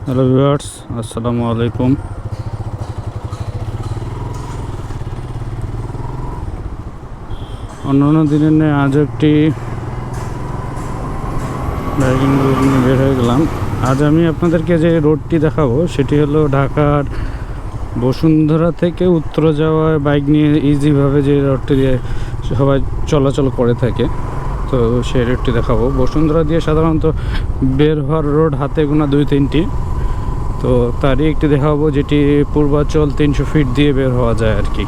Hello viewers, আসসালামু আলাইকুম। অন্যান্য দিনের ন্যায় আজ একটি বাইকিং রোড নিয়ে বের হয়ে গেলাম। আজ আমি আপনাদেরকে যে রোডটি দেখাবো সেটি হলো ঢাকার বসুন্ধরা থেকে উত্তরা যাওয়ার বাইক নিয়ে ইজিভাবে যে রোডটি দিয়ে সবাই চলাচল করে থাকে, তো সেই রোডটি দেখাবো। বসুন্ধরা দিয়ে সাধারণত বের হওয়ার রোড হাতে গোনা 2-3টি, তো তারই একটি দেখাবো যেটি পূর্বাচল 300 ফিট দিয়ে বের হওয়া যায় আর কি।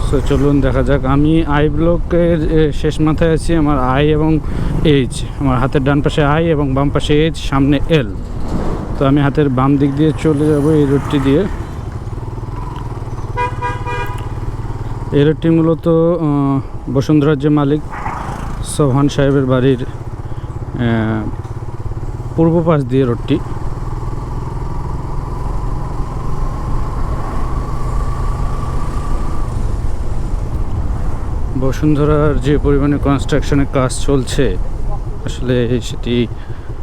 সো চলুন দেখা যাক। আমি আই ব্লকের শেষ মাথায় আছি। আমার আই এবং এইচ, আমার হাতের ডান পাশে আই এবং বাম পাশে এইচ, সামনে এল। তো আমি হাতের বাম দিক দিয়ে চলে যাব এই রোডটি দিয়ে। এই রোডটি মূলত বসুন্ধরার যে মালিক সোহান সাহেবের বাড়ির পূর্ব পাশ দিয়ে রোডটি। বসুন্ধরার যে পরিমাণে কনস্ট্রাকশনের কাজ চলছে, আসলে সেটি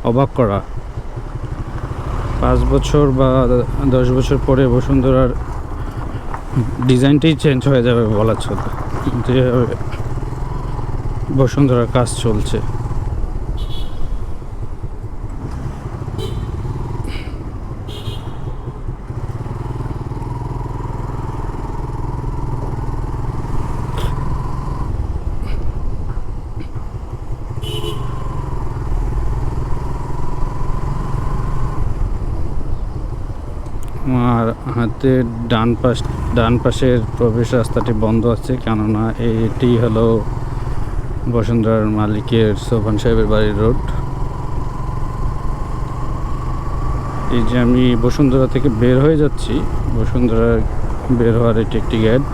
অবাক করা। 5 বছর বা 10 বছর পরে বসুন্ধরার ডিজাইনটাই চেঞ্জ হয়ে যাবে বলা চলে, যেভাবে বসুন্ধরার কাজ চলছে। আমার হাতের ডান পাশের প্রবেশ রাস্তাটি বন্ধ আছে, কেননা এটি হলো বসুন্ধরার মালিকের সোহান সাহেবের বাড়ির রোড। এই যে আমি বসুন্ধরা থেকে বের হয়ে যাচ্ছি, বসুন্ধরা বের হওয়ার এটি একটি গেট,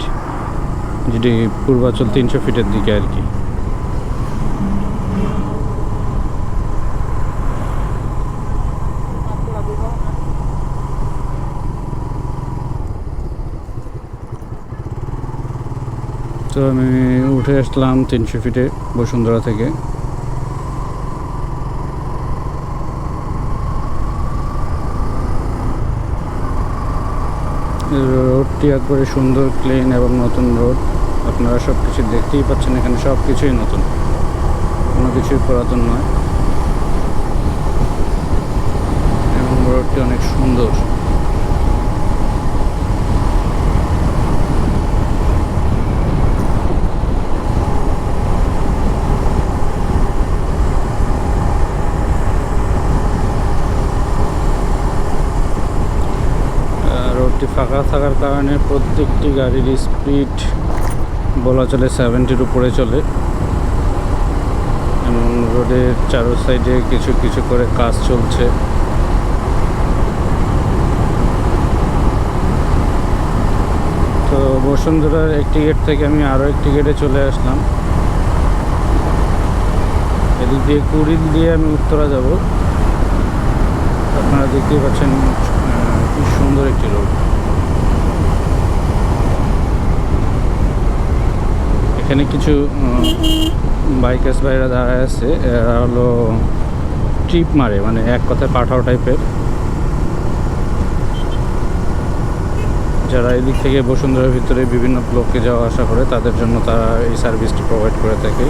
যেটি পূর্বাচল 300 ফিটের দিকে আর কি। তো আমি উঠে আসলাম 300 ফিটে বসুন্ধরা থেকে। রোডটি একবারে সুন্দর, ক্লিন এবং নতুন রোড। আপনারা সব কিছু দেখতেই পাচ্ছেন, এখানে সব কিছুই নতুন, কোনো কিছুই পুরাতন নয়। এবং রোডটি অনেক সুন্দর। রোডটি ফাঁকা থাকার কারণে প্রত্যেকটি গাড়ির স্পিড বলা চলে 70-র উপরে চলে, এবং রোডের চারো সাইডে কিছু কিছু করে কাজ চলছে। তো বসুন্ধরার একটি গেট থেকে আমি আরও একটি গেটে চলে আসলাম। এদিক দিয়ে কুড়িল দিয়ে আমি উত্তরা যাব। আপনারা দেখতেই পাচ্ছেন খুব সুন্দর একটি রোড। এখানে কিছু বাইকার্স ভাইরা দাঁড়ায় আছে, এরা হলো ট্রিপ মারে, মানে এক কথায় পাঠাও টাইপের। যারা এদিক থেকে বসুন্ধরার ভিতরে বিভিন্ন ব্লকে যাওয়া আসা করে, তাদের জন্য তারা এই সার্ভিসটি প্রোভাইড করে থাকে।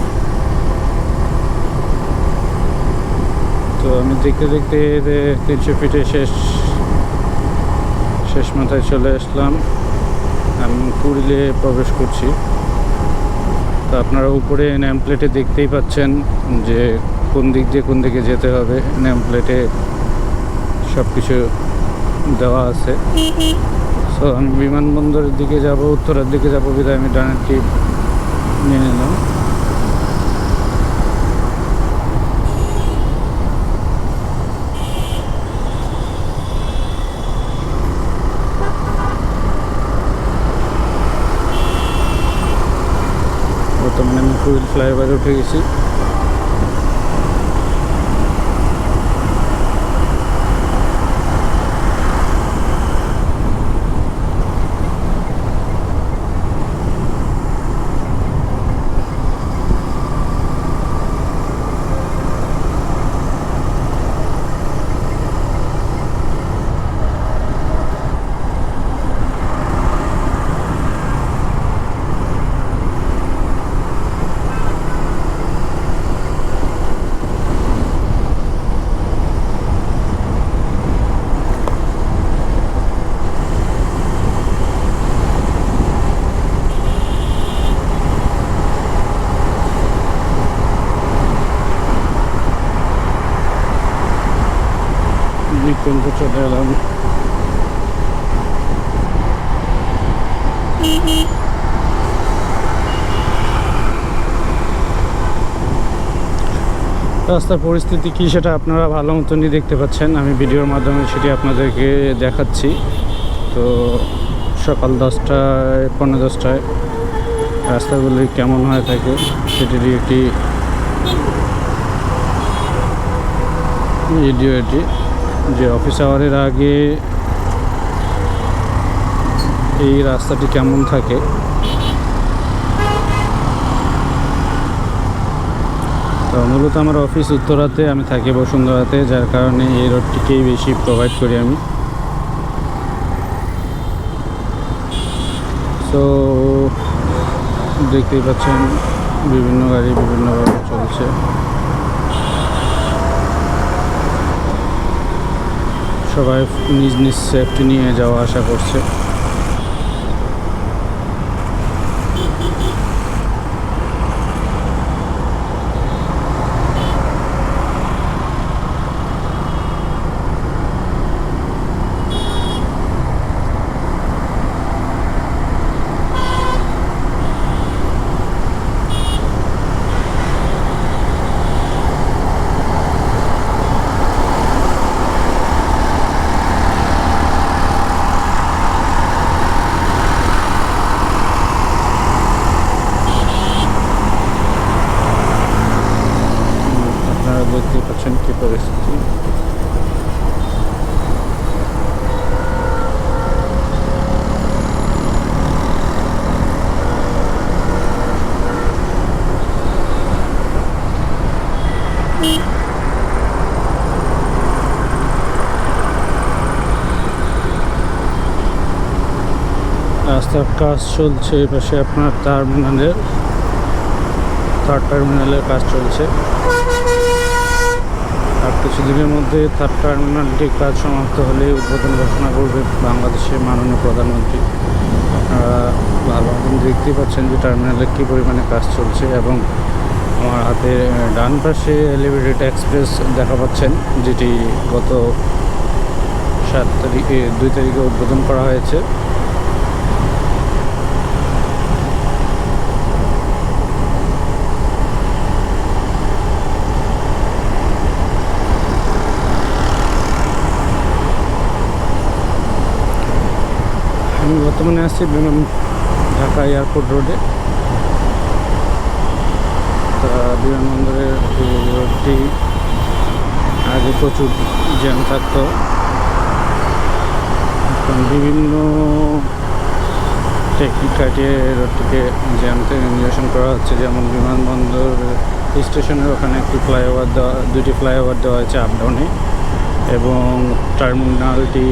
তো আমি দেখতে দেখতে 300 ফিটে শেষ মাথায় চলে আসলাম। আমি কুড়িলে প্রবেশ করছি। তো আপনারা উপরে নেম প্লেটে দেখতেই পাচ্ছেন যে কোন দিক দিয়ে কোন দিকে যেতে হবে। নেম প্লেটে সব কিছু দেওয়া আছে। সো আমি বিমানবন্দরের দিকে যাব, উত্তরার দিকে যাব বিধায় আমি ডানের টিপ নিয়ে নিলাম। বর্তমানে আমি কুড়িল ফ্লাইওভারে উঠে গেছি। রাস্তার পরিস্থিতি কী সেটা আপনারা ভালো মতনই দেখতে পাচ্ছেন, আমি ভিডিওর মাধ্যমে সেটি আপনাদেরকে দেখাচ্ছি। তো সকাল 10টায় 10:15 রাস্তাগুলি কেমন হয়ে থাকে সেটিরই একটি ভিডিও এটি, যে অফিস আওয়ারের আগে এই রাস্তাটি কেমন থাকে। তো মূলত আমার অফিস উত্তরাতে, আমি থাকি বসুন্ধরাতে, যার কারণে এই রোডটিকেই বেশি প্রোভাইড করি আমি। তো দেখতেই পাচ্ছেন বিভিন্ন গাড়ি বিভিন্নভাবে চলছে। সবাই নিজ নিজ সেফটি নিয়ে যাওয়া আসা করছে। দেখতে পাচ্ছেন কি পরিস্থিতি। রাস্তার কাজ চলছে এই পাশে, আপনার টার্মিনালের থার্ড টার্মিনালের কাজ চলছে। আর কিছুদিনের মধ্যে থার্ড টার্মিনালটির কাজ সমাপ্ত হলে উদ্বোধন ঘোষণা করবে বাংলাদেশের মাননীয় প্রধানমন্ত্রী। আপনারা ভালো মতন দেখতেই পাচ্ছেন যে টার্মিনালে কী পরিমাণে কাজ চলছে, এবং আমার হাতে ডান পাশে এলিভেটেড এক্সপ্রেস দেখা পাচ্ছেন, যেটি গত 2 তারিখে উদ্বোধন করা হয়েছে। আমি বর্তমানে আছি ঢাকা এয়ারপোর্ট রোডে। তা বিমানবন্দরের রোডটি আগে প্রচুর জ্যাম থাকতো, এখন বিভিন্ন টেকনিক কাটিয়ে রোডটিকে জ্যাম থেকে নিরসন করা হচ্ছে। যেমন বিমানবন্দর স্টেশনের ওখানে একটি ফ্লাইওভার দেওয়া, 2টি ফ্লাইওভার দেওয়া হয়েছে আপ ডাউনে, এবং টার্মিনালটি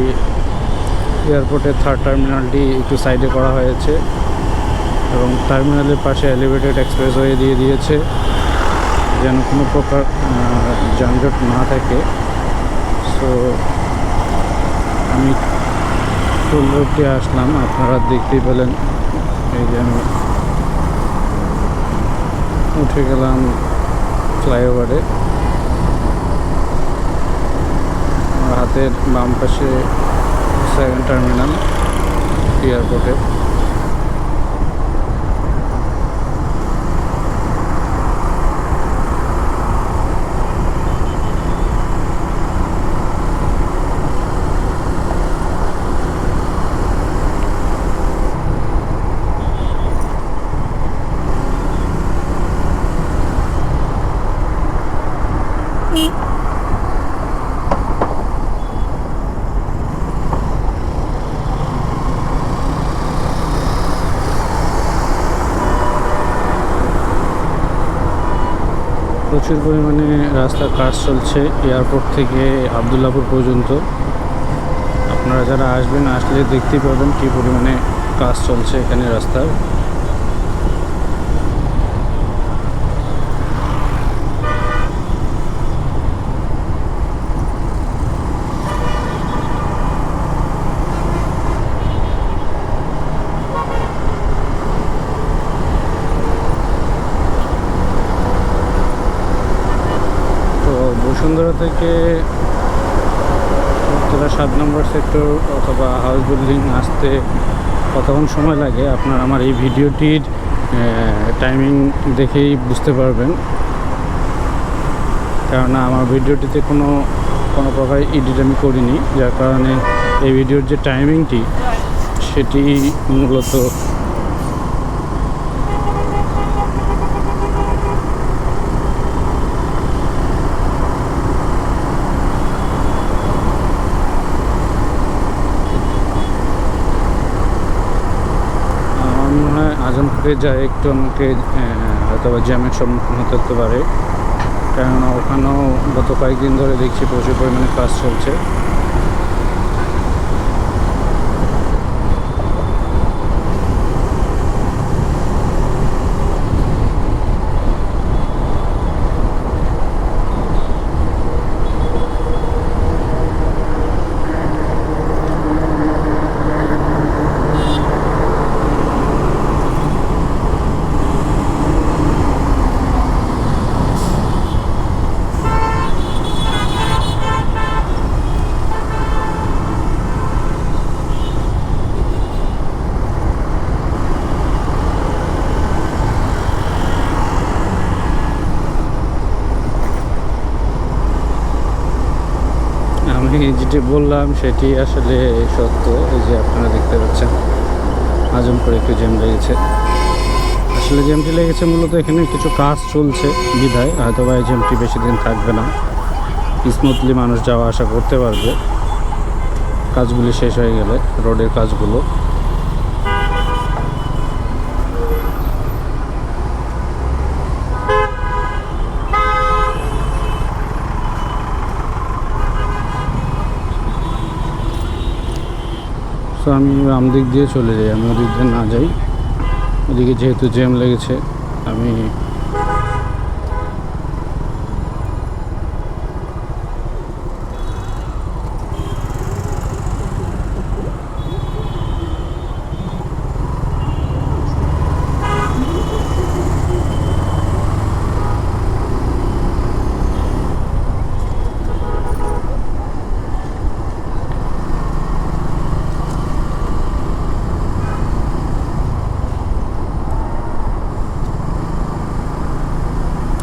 এয়ারপোর্টের থার্ড টার্মিনালটি একটু সাইডে করা হয়েছে, এবং টার্মিনালের পাশে এলিভেটেড এক্সপ্রেসওয়ে দিয়ে দিয়েছে যেন কোনো প্রকার যানজট না থাকে। সো আমি ফুল রোডটি আসলাম, আপনারা দেখতেই পেলেন। এই যে আমি উঠে গেলাম ফ্লাইওভারে। আমার হাতের বাম পাশে সেকেন্ড টার্মিনাল এয়ারপোর্টে। প্রচুর পরিমাণে রাস্তার কাজ চলছে এয়ারপোর্ট থেকে আবদুল্লাপুর পর্যন্ত। আপনারা যারা আসবেন, আসলে দেখতেই পাবেন কী পরিমাণে কাজ চলছে এখানে রাস্তার। বসুন্ধরা থেকে উত্তরা 7 নম্বর সেক্টর অথবা হাউস বিল্ডিং আসতে কতক্ষণ সময় লাগে আপনারা আমার এই ভিডিওটির টাইমিং দেখেই বুঝতে পারবেন, কেননা আমার ভিডিওটিতে কোনো প্রকার এডিট আমি করিনি, যার কারণে এই ভিডিওর যে টাইমিংটি সেটি মূলত আমার মনে হয় আজমপুরে যায় একটু আমাকে হয়তো বা জ্যামের সম্মুখীন হতে পারে, কেননা ওখানেও গত কয়েকদিন ধরে দেখছি প্রচুর পরিমাণে কাজ চলছে। আমি যেটি বললাম সেটি আসলে সত্য। এই যে আপনারা দেখতে পাচ্ছেন আজমপুরে একটু জ্যাম লেগেছে। আসলে জ্যামটি লেগেছে মূলত এখানে কিছু কাজ চলছে বিধায়, হয়তো বা এই জ্যামটি বেশি দিন থাকবে না, স্মুথলি মানুষ যাওয়া আসা করতে পারবে কাজগুলি শেষ হয়ে গেলে, রোডের কাজগুলো। তো আমি বাম দিক দিয়ে চলে যাই, আমি ওদিক দিয়ে না যাই, ওদিকে যেহেতু জ্যাম লেগেছে আমি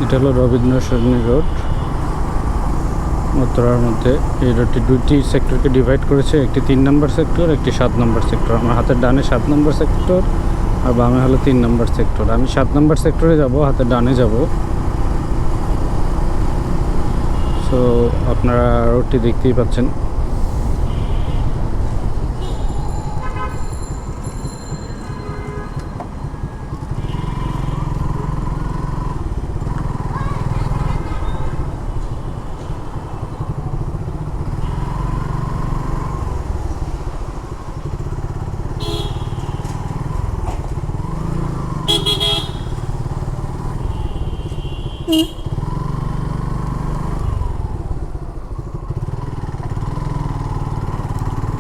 এটা হলো রবীন্দ্র সরণি রোড উত্তরার মধ্যে। এই রোডটি দুইটি সেক্টরকে ডিভাইড করেছে, একটি 3 নম্বর সেক্টর, একটি 7 নম্বর সেক্টর। আমার হাতের ডানে 7 নম্বর সেক্টর আর বামে হলো 3 নম্বর সেক্টর। আমি 7 নম্বর সেক্টরে যাব, হাতের ডানে যাব। সো আপনারা রোডটি দেখতেই পাচ্ছেন।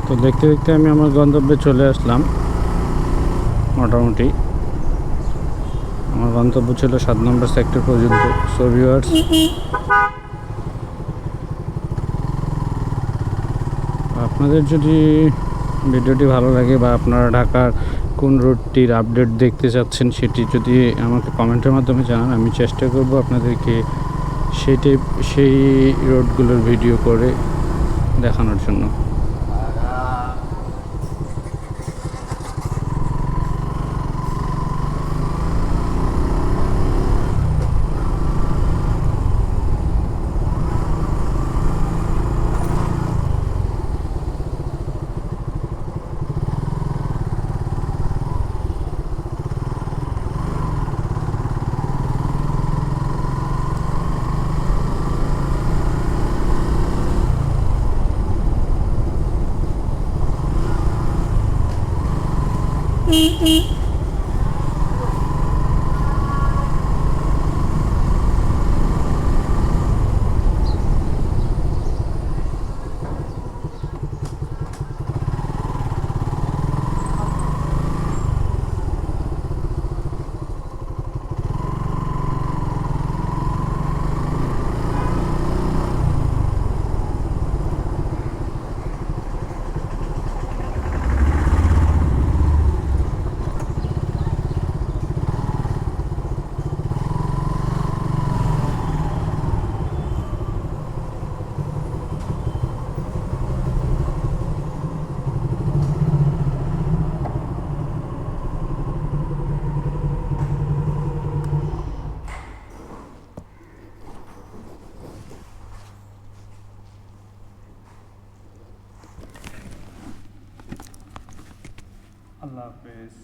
তো দেখতে দেখতে আমি আমার গন্তব্যে চলে আসলাম। মোটামুটি আমার গন্তব্য ছিল 7 নম্বর সেক্টর পর্যন্ত। সো ভিউয়ার্স, আপনাদের যদি ভিডিওটি ভালো লাগে বা আপনারা ঢাকার কোন রোডটির আপডেট দেখতে চাচ্ছেন সেটি যদি আমাকে কমেন্টের মাধ্যমে জানান, আমি চেষ্টা করব আপনাদেরকে সেই রোডগুলোর ভিডিও করে দেখানোর জন্য। আল্লাহ হাফেজ।